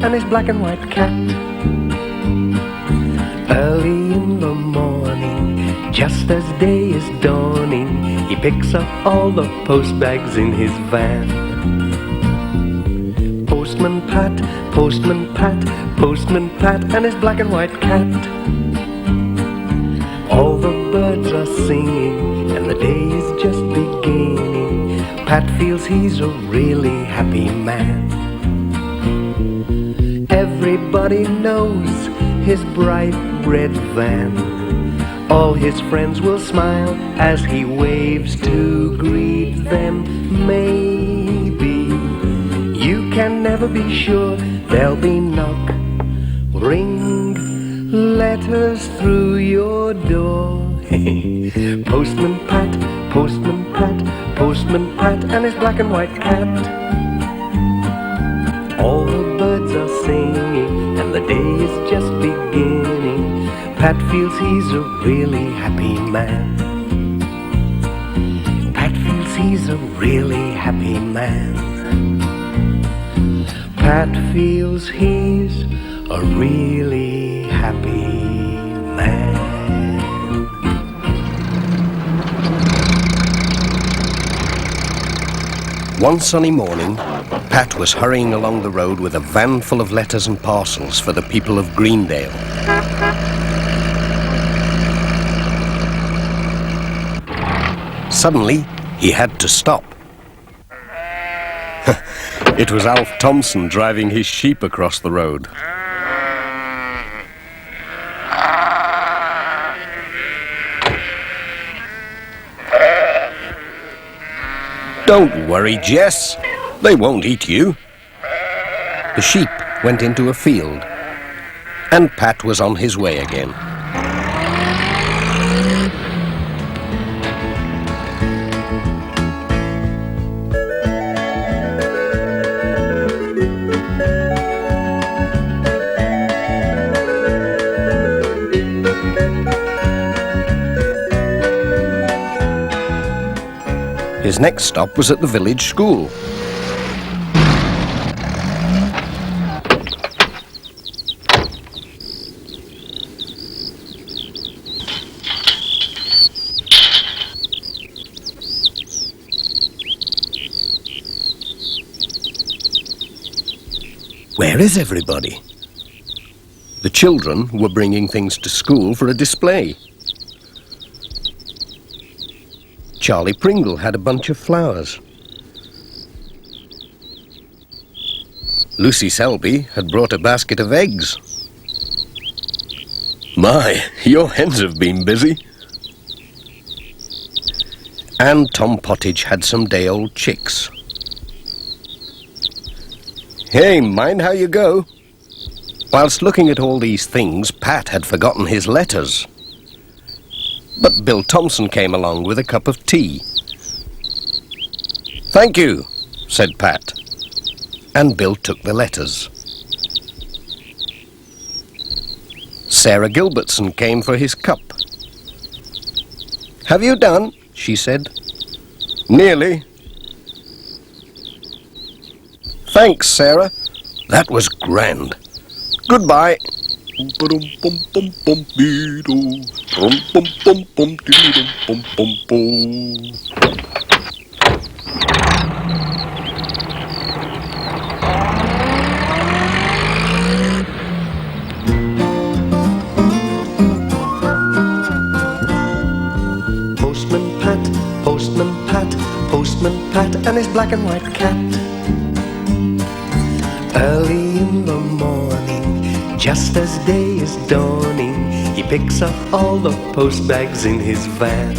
and his black and white cat. Early in the morning, just as day is dawning, he picks up all the post bags in his van. Postman Pat, Postman Pat, Postman Pat, and his black and white cat. All the birds are singing, and the day is just beginning. Pat feels he's a really happy man. Everybody knows his bright red van. All his friends will smile as he waves to greet them. Maybe you can never be sure. There'll be knock, ring, letters through your door. Postman Pat, Postman Pat, Postman Pat, and his black and white cat. All the birds are singing, and the day is just beginning. Pat feels he's a really happy man. Pat feels he's a really happy man. Pat feels he's a really happy man. One sunny morning, Pat was hurrying along the road with a van full of letters and parcels for the people of Greendale. Suddenly, he had to stop. It was Alf Thompson driving his sheep across the road. Don't worry, Jess. They won't eat you. The sheep went into a field, and Pat was on his way again. His next stop was at the village school. Where is everybody? The children were bringing things to school for a display. Charlie Pringle had a bunch of flowers. Lucy Selby had brought a basket of eggs. My, your hens have been busy. And Tom Pottage had some day-old chicks. Hey, mind how you go. Whilst looking at all these things, Pat had forgotten his letters. But Bill Thompson came along with a cup of tea. Thank you, said Pat. And Bill took the letters. Sarah Gilbertson came for his cup. Have you done? She said. Nearly. Thanks, Sarah. That was grand. Goodbye. Postman Pat, Postman Pat, Postman Pat, and his black and white cat. Early in the morning, just as day is dawning, he picks up all the post bags in his van.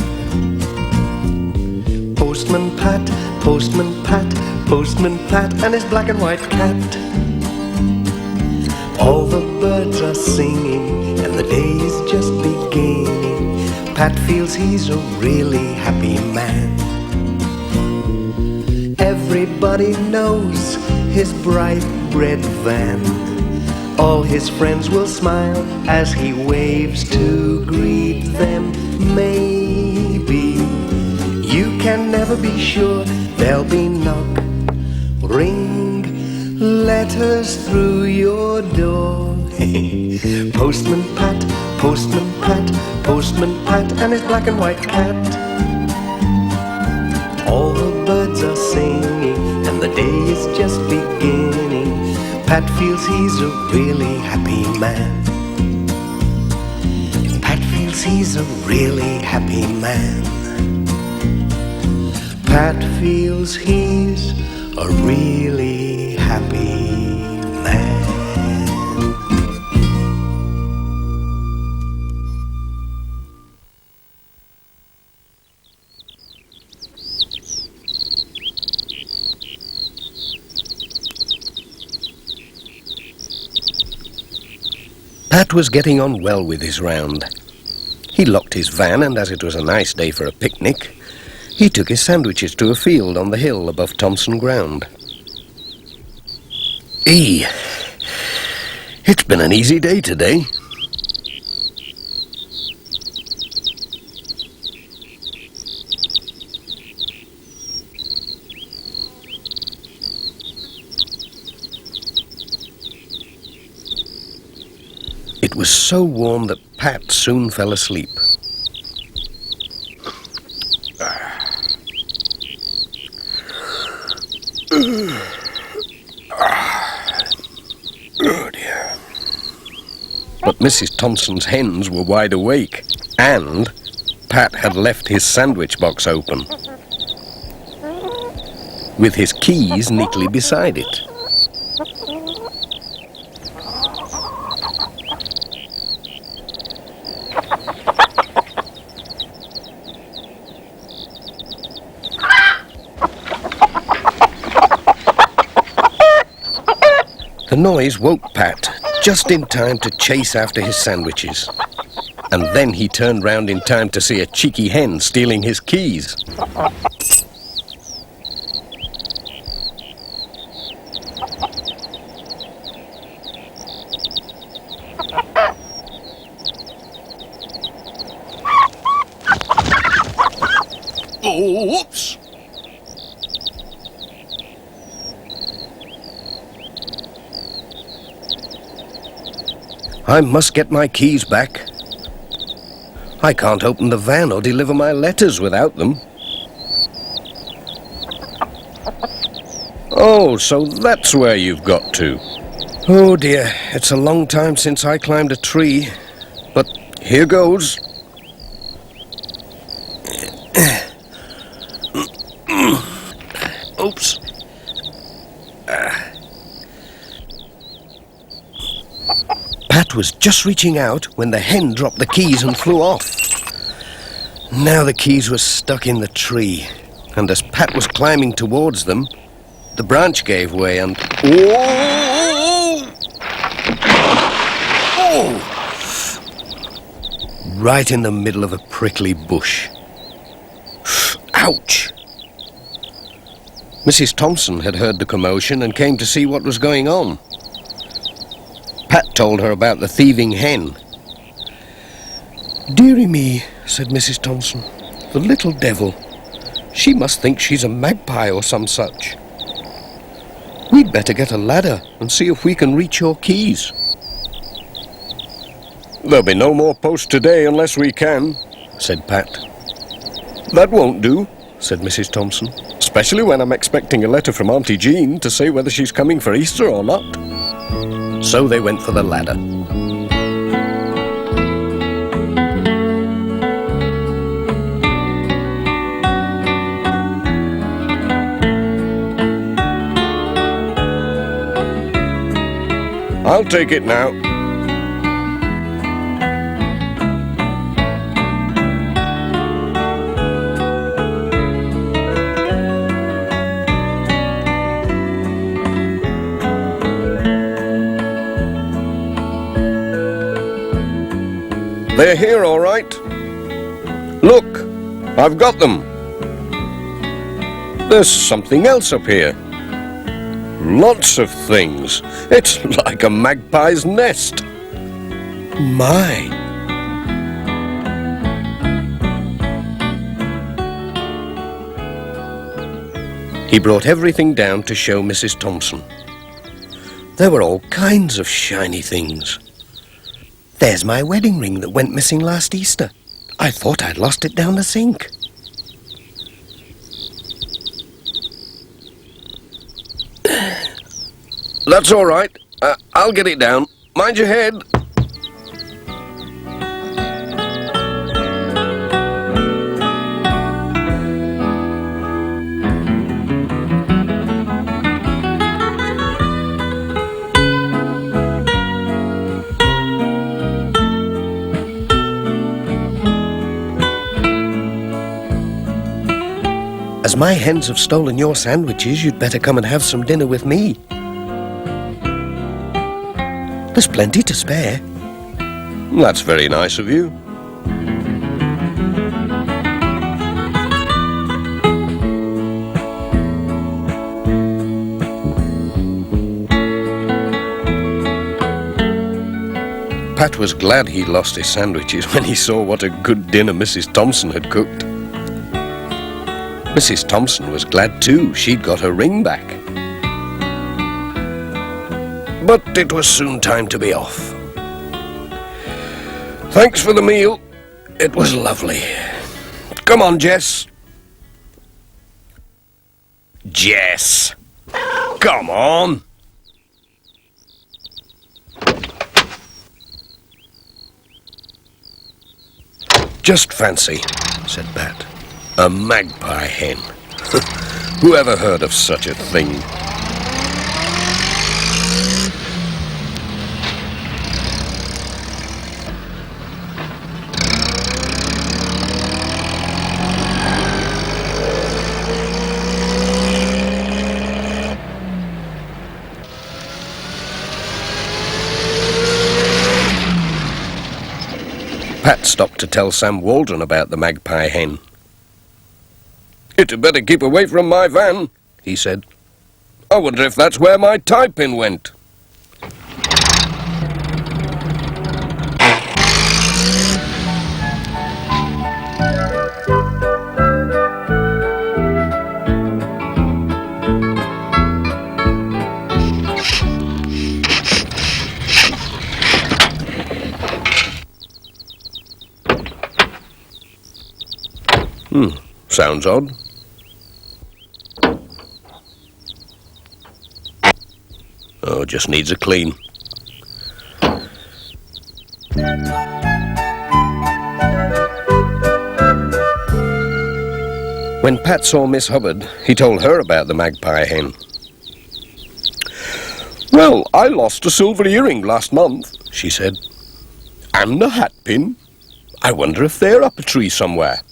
Postman Pat, Postman Pat, Postman Pat, and his black and white cat. All the birds are singing, and the day is just beginning. Pat feels he's a really happy man. Everybody knows his bright red van. All his friends will smile as he waves to greet them. Maybe you can never be sure. There'll be knock, ring, letters through your door. Postman Pat, Postman Pat, Postman Pat, and his black and white cat. All the birds are singing, and the day is just beginning. Pat feels he's a really happy man. Pat feels he's a really happy man. Pat feels he's a really happy man. Pat was getting on well with his round. He locked his van, and as it was a nice day for a picnic, he took his sandwiches to a field on the hill above Thompson Ground. It's been an easy day today. It was so warm that Pat soon fell asleep. Oh dear. But Mrs. Thompson's hens were wide awake, and Pat had left his sandwich box open, with his keys neatly beside it. The noise woke Pat just in time to chase after his sandwiches. And then he turned round in time to see a cheeky hen stealing his keys. Oh, whoops! I must get my keys back. I can't open the van or deliver my letters without them. Oh, so that's where you've got to. Oh dear, it's a long time since I climbed a tree, but here goes. Oops. Pat was just reaching out when the hen dropped the keys and flew off. Now the keys were stuck in the tree, and as Pat was climbing towards them, the branch gave way and... Whoa! Oh! Right in the middle of a prickly bush. Ouch! Mrs. Thompson had heard the commotion and came to see what was going on. Pat told her about the thieving hen. "Dearie me," said Mrs. Thompson, "the little devil. She must think she's a magpie or some such. We'd better get a ladder and see if we can reach your keys." "There'll be no more post today unless we can," said Pat. "That won't do," said Mrs. Thompson, "especially when I'm expecting a letter from Auntie Jean to say whether she's coming for Easter or not." So they went for the ladder. "I'll take it now." "They're here, all right. Look, I've got them. There's something else up here. Lots of things. It's like a magpie's nest. My." He brought everything down to show Mrs. Thompson. There were all kinds of shiny things. There's my wedding ring that went missing last Easter. I thought I'd lost it down the sink. That's all right. I'll get it down. Mind your head. As my hens have stolen your sandwiches, you'd better come and have some dinner with me. There's plenty to spare. That's very nice of you. Pat was glad he lost his sandwiches when he saw what a good dinner Mrs. Thompson had cooked. Mrs. Thompson was glad too. She'd got her ring back. But it was soon time to be off. Thanks for the meal. It was lovely. Come on, Jess. Jess! Come on! Just fancy, said Pat. A magpie hen. Who ever heard of such a thing? Pat stopped to tell Sam Waldron about the magpie hen. "It had better keep away from my van," he said. "I wonder if that's where my tie pin went." Sounds odd. Oh, just needs a clean. When Pat saw Miss Hubbard, he told her about the magpie hen. "Well, I lost a silver earring last month," she said. "And a hat pin. I wonder if they're up a tree somewhere.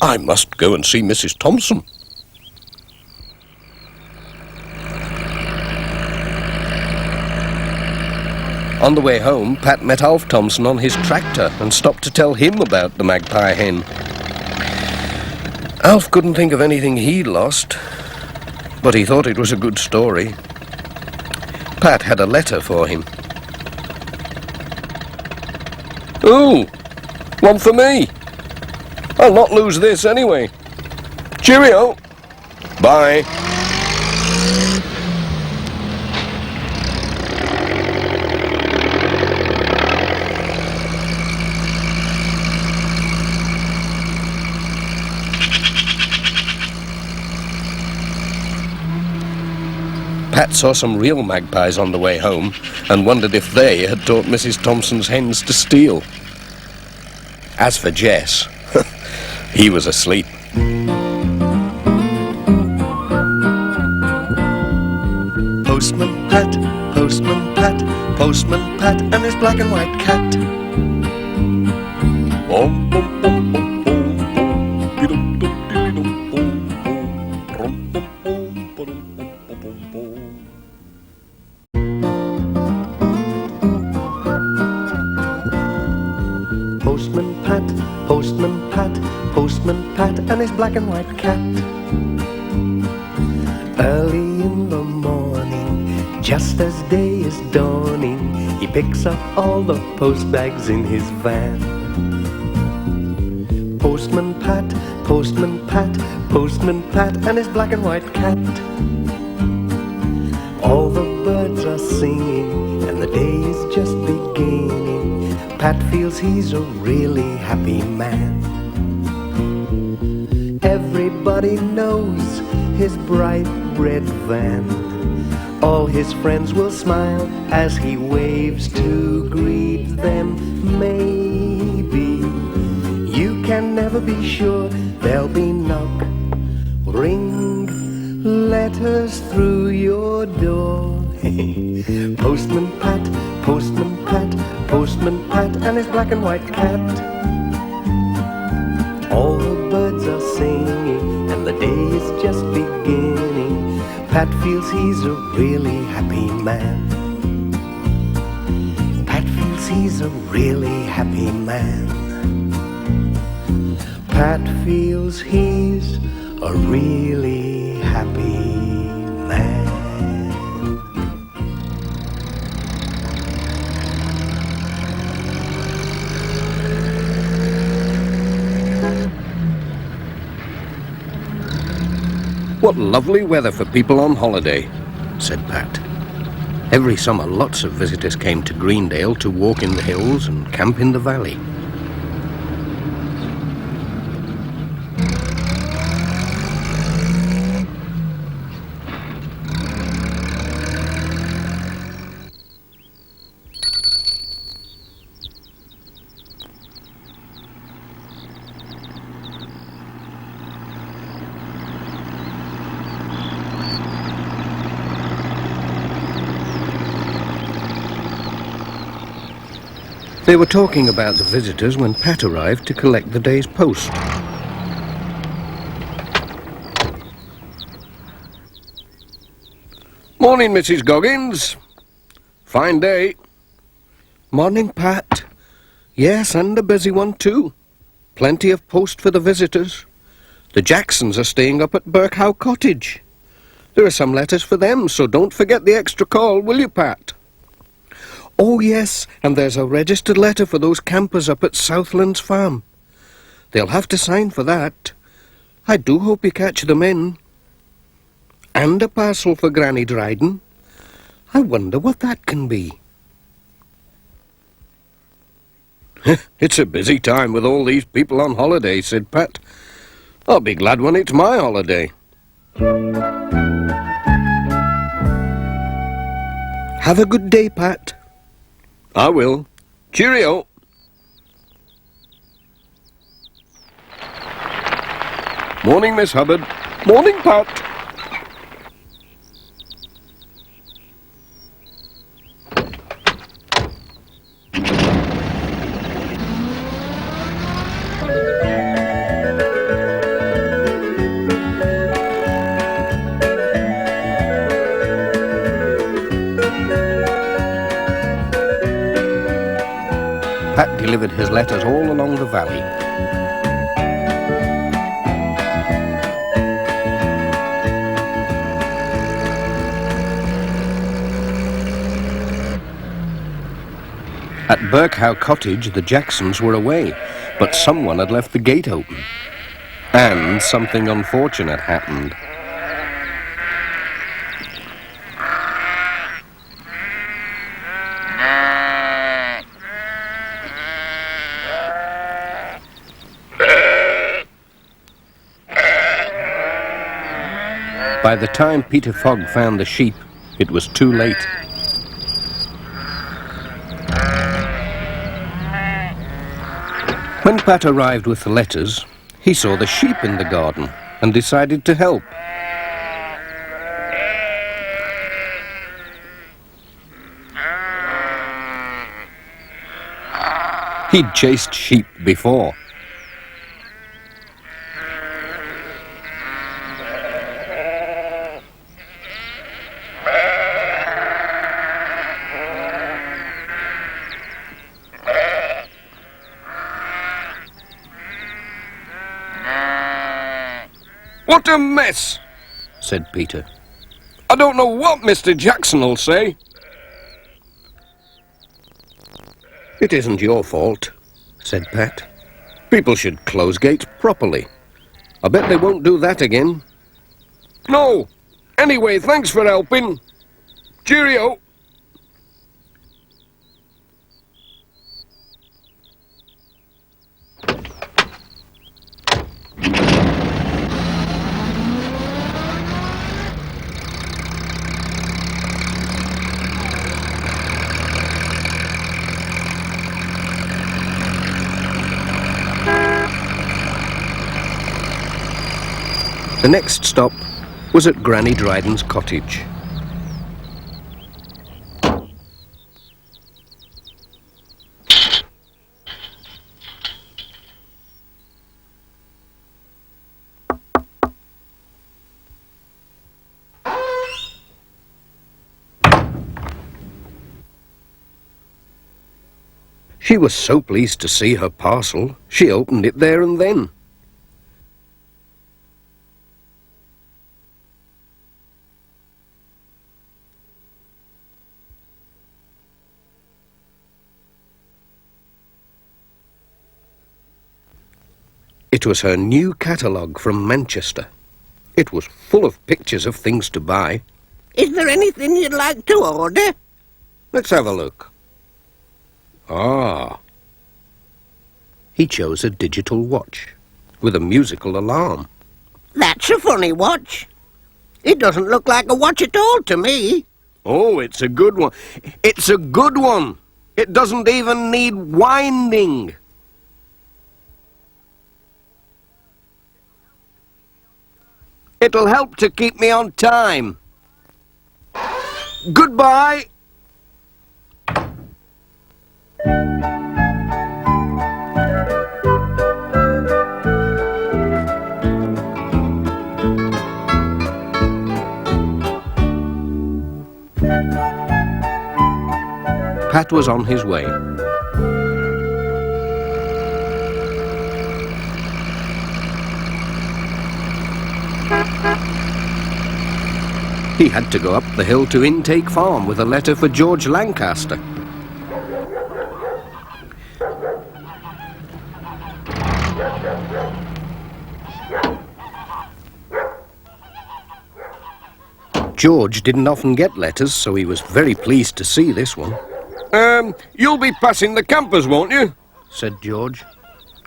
I must go and see Mrs. Thompson." On the way home, Pat met Alf Thompson on his tractor and stopped to tell him about the magpie hen. Alf couldn't think of anything he'd lost, but he thought it was a good story. Pat had a letter for him. "Ooh, one for me. I'll not lose this anyway. Cheerio. Bye." Pat saw some real magpies on the way home and wondered if they had taught Mrs. Thompson's hens to steal. As for Jess, he was asleep. Postman Pat, Postman Pat, Postman Pat, and his black and white cat. Postman Pat, Postman Pat, Postman Pat, and his black and white cat. Early in the morning, just as day is dawning, he picks up all the post bags in his van. Postman Pat, Postman Pat, Postman Pat, and his black and white cat. All the birds are are singing and the day is just beginning. Pat feels he's a really happy man. Everybody knows his bright red van. All his friends will smile as he waves to greet them. Maybe you can never be sure. There'll be knock, ring, letters through your door. Postman Pat, Postman Pat, Postman Pat, and his black and white cat. All the birds are singing and the day is just beginning. Pat feels he's a really happy man. Pat feels he's a really happy man. Pat feels he's a really happy man. What lovely weather for people on holiday, said Pat. Every summer lots of visitors came to Greendale to walk in the hills and camp in the valley. They were talking about the visitors when Pat arrived to collect the day's post. Morning, Mrs. Goggins. Fine day. Morning, Pat. Yes, and a busy one too. Plenty of post for the visitors. The Jacksons are staying up at Birkhow Cottage. There are some letters for them, so don't forget the extra call, will you, Pat? Oh, yes, and there's a registered letter for those campers up at Southlands Farm. They'll have to sign for that. I do hope you catch them in. And a parcel for Granny Dryden. I wonder what that can be. It's a busy time with all these people on holiday, said Pat. I'll be glad when it's my holiday. Have a good day, Pat. I will. Cheerio. Morning, Miss Hubbard. Morning, Pat. Pat delivered his letters all along the valley. At Birkhow Cottage, the Jacksons were away, but someone had left the gate open. And something unfortunate happened. By the time Peter Fogg found the sheep, it was too late. When Pat arrived with the letters, he saw the sheep in the garden and decided to help. He'd chased sheep before. What a mess, said Peter. I don't know what Mr. Jackson will say. It isn't your fault, said Pat. People should close gates properly. I bet they won't do that again. No. Anyway, thanks for helping. Cheerio. The next stop was at Granny Dryden's cottage. She was so pleased to see her parcel, she opened it there and then. It was her new catalogue from Manchester. It was full of pictures of things to buy. Is there anything you'd like to order? Let's have a look. Ah. He chose a digital watch with a musical alarm. That's a funny watch. It doesn't look like a watch at all to me. Oh, it's a good one. It's a good one. It doesn't even need winding. It'll help to keep me on time. Goodbye. Pat was on his way. He had to go up the hill to Intake Farm with a letter for George Lancaster. George didn't often get letters, so he was very pleased to see this one. You'll be passing the campers, won't you? Said George.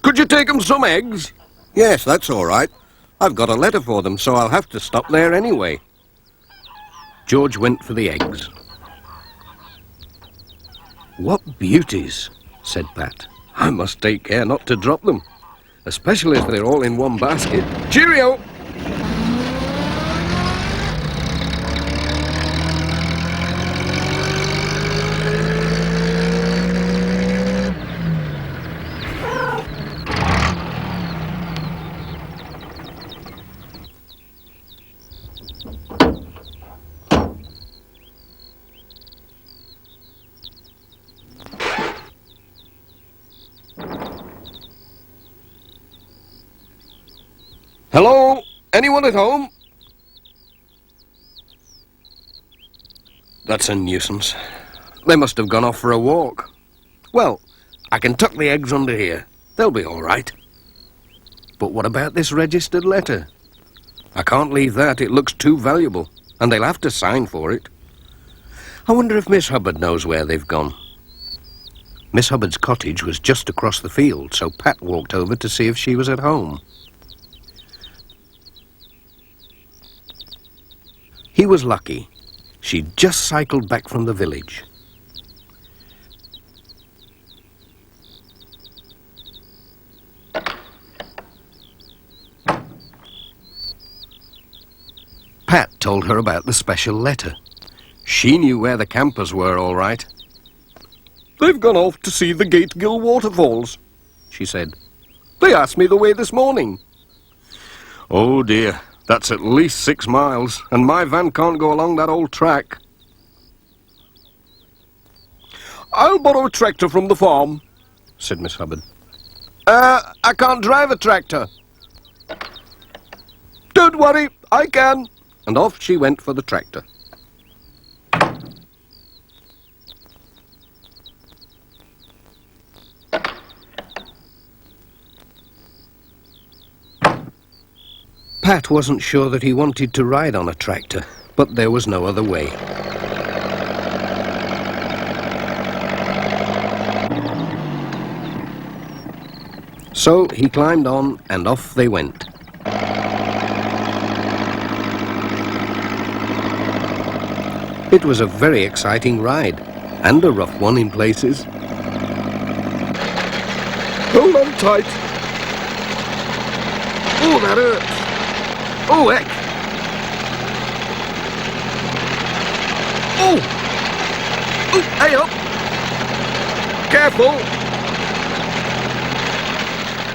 Could you take them some eggs? Yes, that's all right. I've got a letter for them, so I'll have to stop there anyway. George went for the eggs. What beauties, said Pat. I must take care not to drop them, especially if they're all in one basket. Cheerio! Hello? Anyone at home? That's a nuisance. They must have gone off for a walk. Well, I can tuck the eggs under here. They'll be all right. But what about this registered letter? I can't leave that. It looks too valuable, and they'll have to sign for it. I wonder if Miss Hubbard knows where they've gone. Miss Hubbard's cottage was just across the field, so Pat walked over to see if she was at home. He was lucky. She'd just cycled back from the village. Pat told her about the special letter. She knew where the campers were, all right. They've gone off to see the Gategill waterfalls, she said. They asked me the way this morning. Oh dear. That's at least 6 miles, and my van can't go along that old track. I'll borrow a tractor from the farm, said Miss Hubbard. I can't drive a tractor. Don't worry, I can. And off she went for the tractor. Pat wasn't sure that he wanted to ride on a tractor, but there was no other way. So he climbed on and off they went. It was a very exciting ride, and a rough one in places. Hold on tight. Oh, that hurts. Oh, heck! Oh! Oh, hey up! Careful!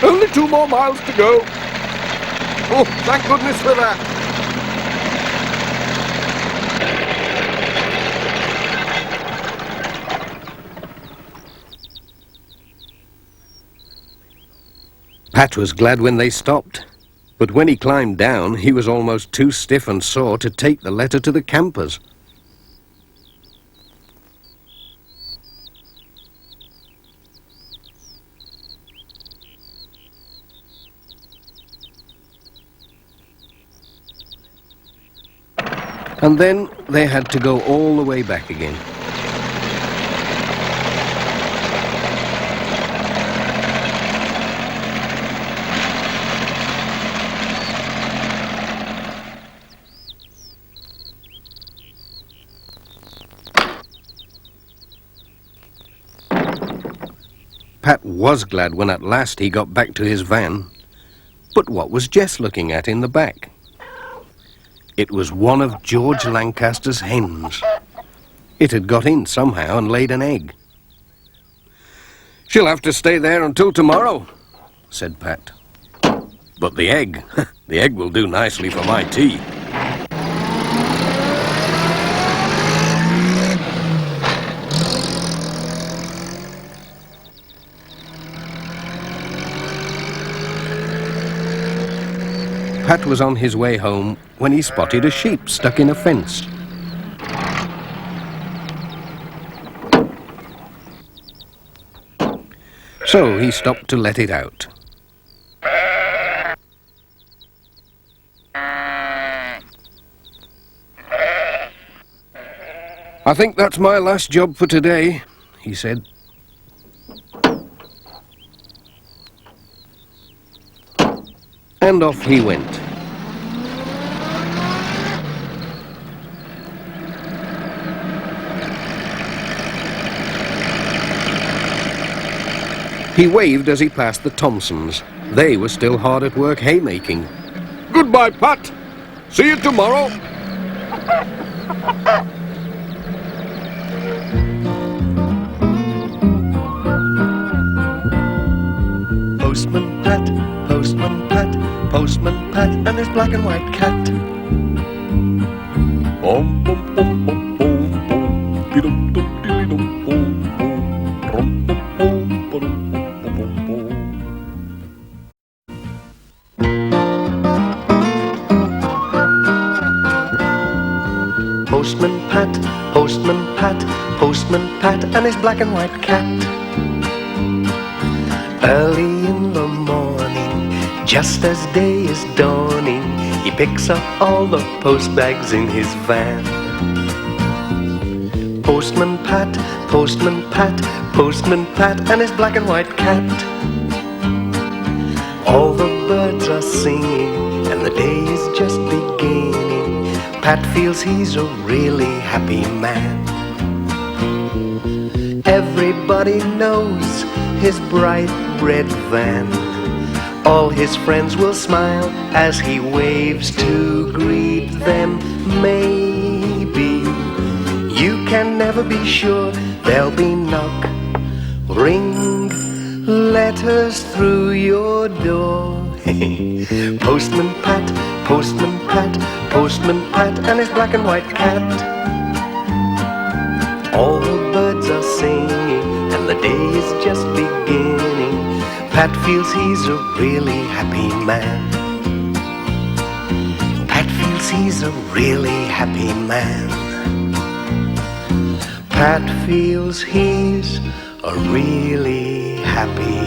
Only 2 more miles to go. Oh, thank goodness for that. Pat was glad when they stopped, but when he climbed down, he was almost too stiff and sore to take the letter to the campers. And then they had to go all the way back again. Pat was glad when at last he got back to his van. But what was Jess looking at in the back? It was one of George Lancaster's hens. It had got in somehow and laid an egg. "She'll have to stay there until tomorrow," said Pat. "But the egg, the egg will do nicely for my tea." Pat was on his way home when he spotted a sheep stuck in a fence. So he stopped to let it out. "I think that's my last job for today," he said. And off he went. He waved as he passed the Thompsons. They were still hard at work haymaking. "Goodbye, Pat. See you tomorrow." Postman Pat, Postman Pat, Postman Pat, and his black and white cat. Bum bum bum bum bum bum, dee-dum dum dee-dum bum bum, rum bum bum ba-dum bum bum bum. Postman Pat, Postman Pat, Postman Pat, and his black and white cat. Early in the morning, just as day is dawning, he picks up all the post bags in his van. Postman Pat, Postman Pat, Postman Pat, and his black and white cat. All the birds are singing, and the day is just beginning. Pat feels he's a really happy man. Everybody knows his bright red van. All his friends will smile as he waves to greet them. Maybe you can never be sure. There'll be knock, ring, letters through your door. Postman Pat, Postman Pat, Postman Pat, and his black and white cat. All the birds are singing, and the day is just beginning. Pat feels he's a really happy man. Pat feels he's a really happy man. Pat feels he's a really happy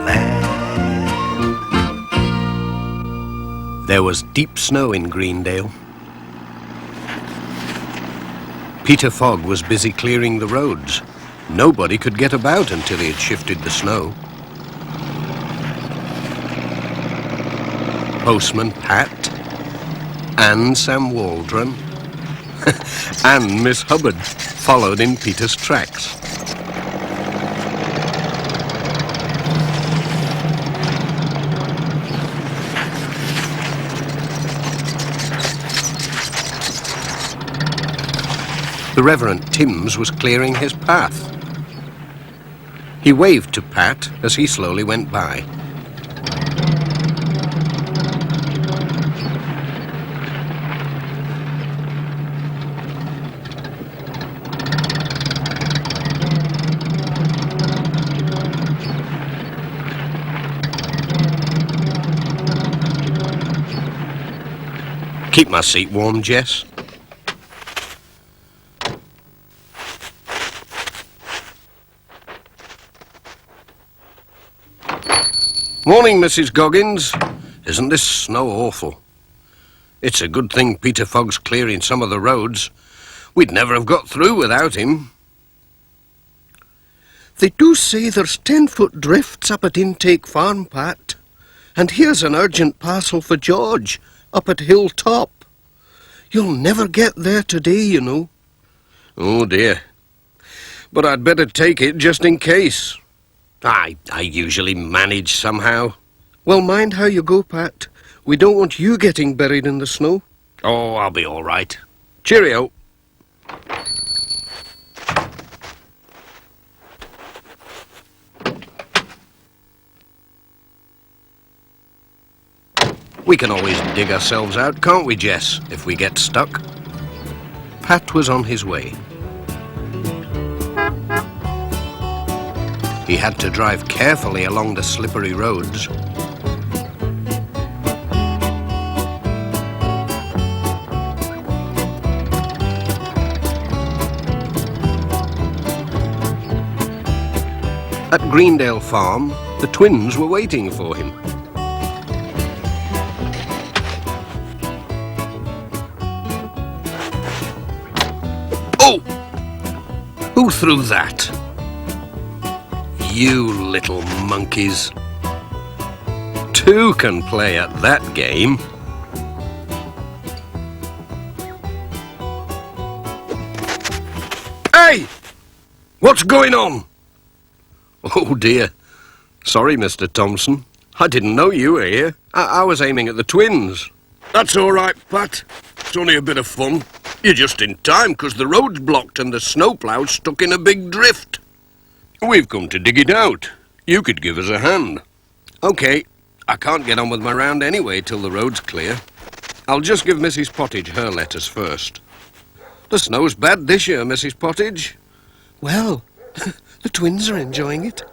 man. There was deep snow in Greendale. Peter Fogg was busy clearing the roads. Nobody could get about until he had shifted the snow. Postman Pat, and Sam Waldron, and Miss Hubbard followed in Peter's tracks. The Reverend Timms was clearing his path. He waved to Pat as he slowly went by. Keep my seat warm, Jess. Morning, Mrs. Goggins. Isn't this snow awful? It's a good thing Peter Fogg's clearing some of the roads. We'd never have got through without him. They do say there's 10-foot drifts up at Intake Farm, Pat. And here's an urgent parcel for George, up at Hilltop. You'll never get there today, you know. Oh, dear. But I'd better take it just in case. I usually manage somehow. Well, mind how you go, Pat. We don't want you getting buried in the snow. Oh, I'll be all right. Cheerio. We can always dig ourselves out, can't we, Jess, if we get stuck? Pat was on his way. He had to drive carefully along the slippery roads. At Greendale Farm, the twins were waiting for him. Oh! Who threw that? You little monkeys. Two can play at that game. Hey! What's going on? Oh dear. Sorry, Mr. Thompson. I didn't know you were here. I was aiming at the twins. That's all right, Pat. It's only a bit of fun. You're just in time, 'cause the road's blocked and the snowplow's stuck in a big drift. We've come to dig it out. You could give us a hand. OK. I can't get on with my round anyway till the road's clear. I'll just give Mrs. Pottage her letters first. The snow's bad this year, Mrs. Pottage. Well, the twins are enjoying it.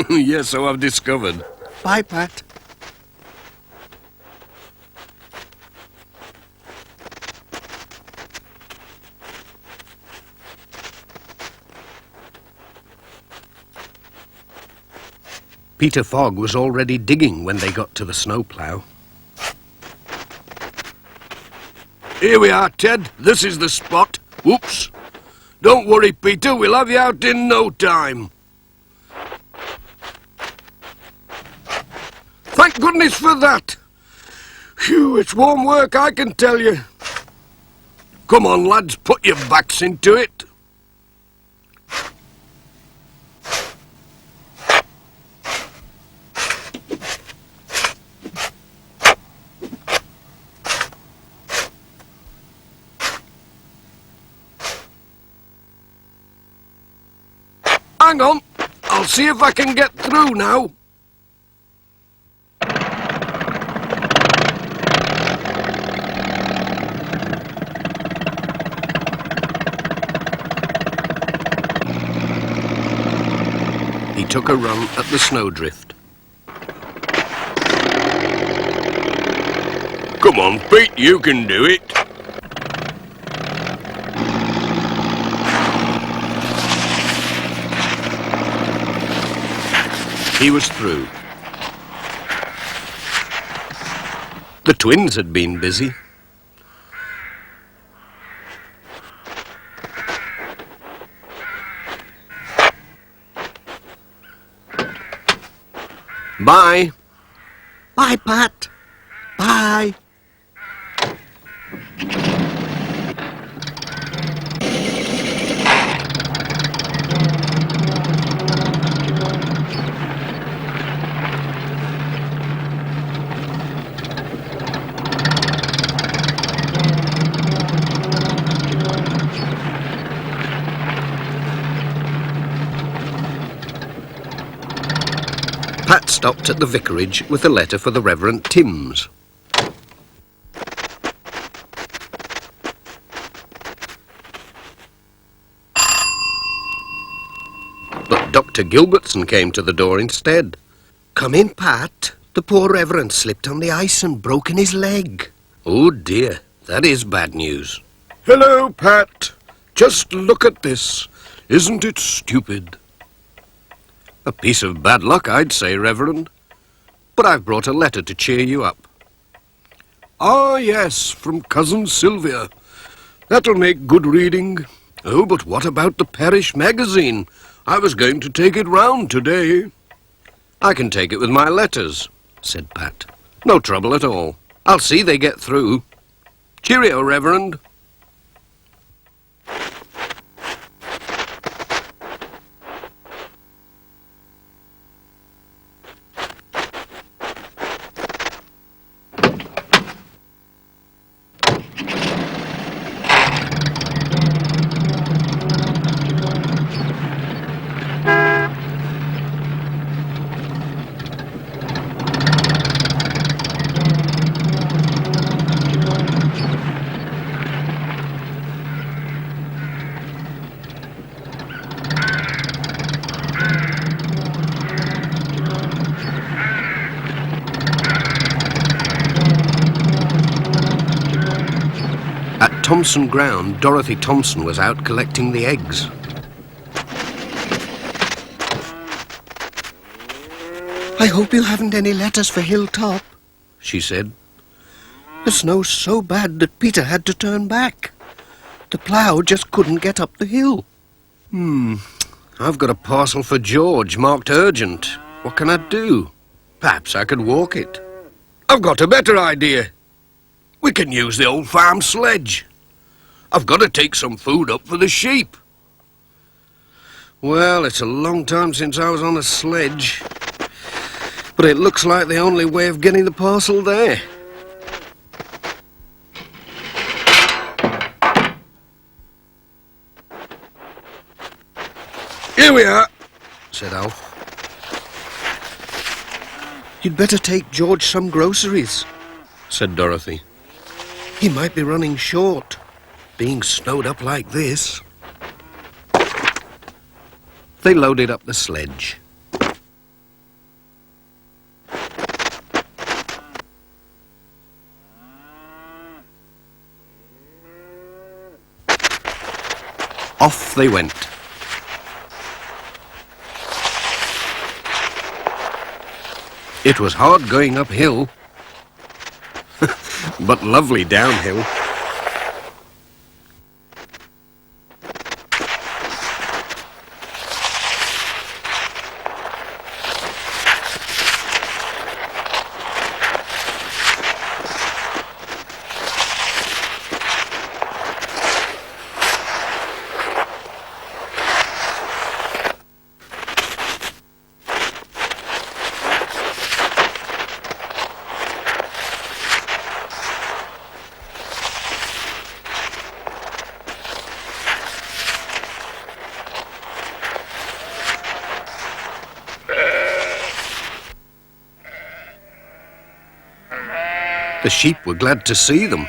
Yes, so I've discovered. Bye, Pat. Peter Fogg was already digging when they got to the snowplow. Here we are, Ted. This is the spot. Whoops. Don't worry, Peter. We'll have you out in no time. Thank goodness for that. Phew, it's warm work, I can tell you. Come on, lads, put your backs into it. Hang on, I'll see if I can get through now. He took a run at the snowdrift. Come on, Pete, you can do it. He was through. The twins had been busy. Bye. Bye, Pat. Bye. stopped at the vicarage with a letter for the Reverend Timms. But Dr. Gilbertson came to the door instead. "Come in, Pat. The poor Reverend slipped on the ice and broken his leg." "Oh dear, that is bad news." Hello, Pat. Just look at this. Isn't it stupid? "A piece of bad luck, I'd say, Reverend. But I've brought a letter to cheer you up." Ah, yes, from Cousin Sylvia. That'll make good reading. Oh, but what about the parish magazine? I was going to take it round today. "I can take it with my letters," said Pat. "No trouble at all. I'll see they get through. Cheerio, Reverend." At Thompson Ground, Dorothy Thompson was out collecting the eggs. "I hope you haven't any letters for Hilltop," she said. "The snow's so bad that Peter had to turn back. The plough just couldn't get up the hill." I've got a parcel for George marked urgent. What can I do? Perhaps I could walk it." I've got a better idea. We can use the old farm sledge. I've got to take some food up for the sheep. Well, it's a long time since I was on a sledge. But it looks like the only way of getting the parcel there. Here we are, said Alf. "You'd better take George some groceries," said Dorothy. "He might be running short, being snowed up like this." They loaded up the sledge. Off they went. It was hard going uphill, but lovely downhill. The sheep were glad to see them.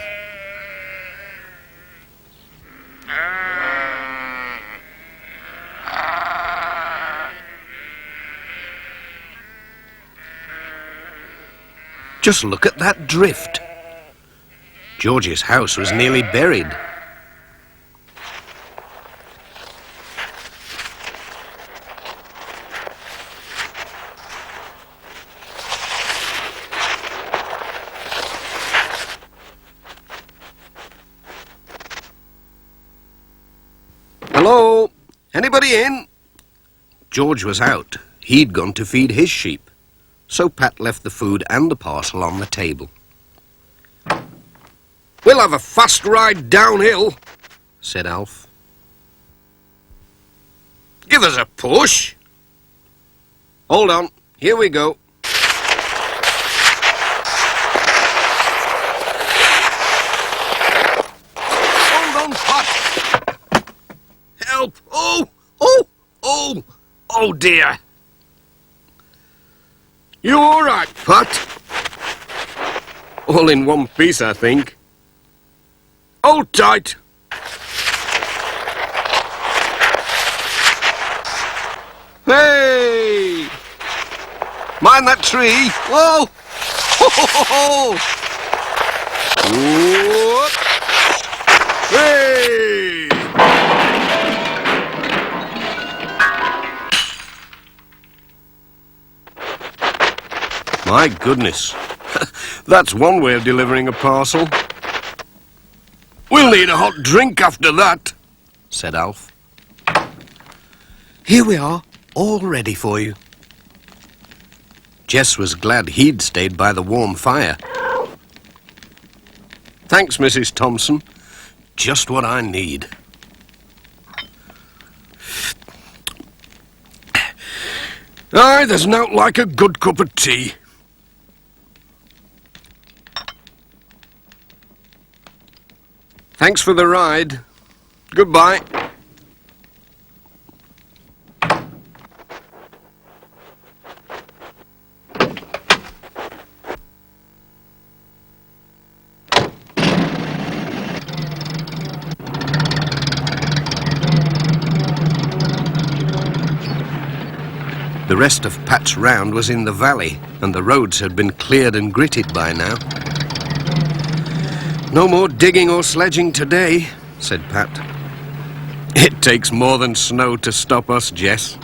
Just look at that drift. George's house was nearly buried. "Hello? Anybody in?" George was out. He'd gone to feed his sheep. So Pat left the food and the parcel on the table. We'll have a fast ride downhill, said Alf. Give us a push. Hold on, here we go. Hold on, Pat. Help! Oh! Oh! Oh! Oh dear! You all right, Pat? All in one piece, I think. Hold tight. Hey! Mind that tree. Whoa! Ho, ho, ho, ho. Whoop. Hey! My goodness. That's one way of delivering a parcel. We'll need a hot drink after that, said Alf. Here we are, all ready for you. Jess was glad he'd stayed by the warm fire. Thanks, Mrs. Thompson. Just what I need. Aye, there's nought like a good cup of tea. Thanks for the ride. Goodbye. The rest of Pat's round was in the valley, and the roads had been cleared and gritted by now. No more digging or sledging today, said Pat. It takes more than snow to stop us, Jess.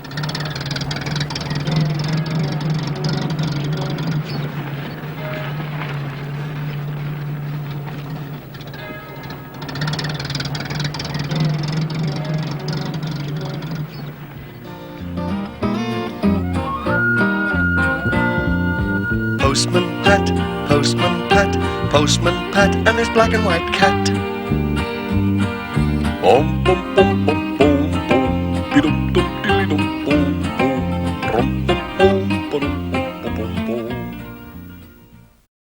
Postman Pat, Postman Pat, Postman Pat and his black and white cat. Bum, bum, bum, bum.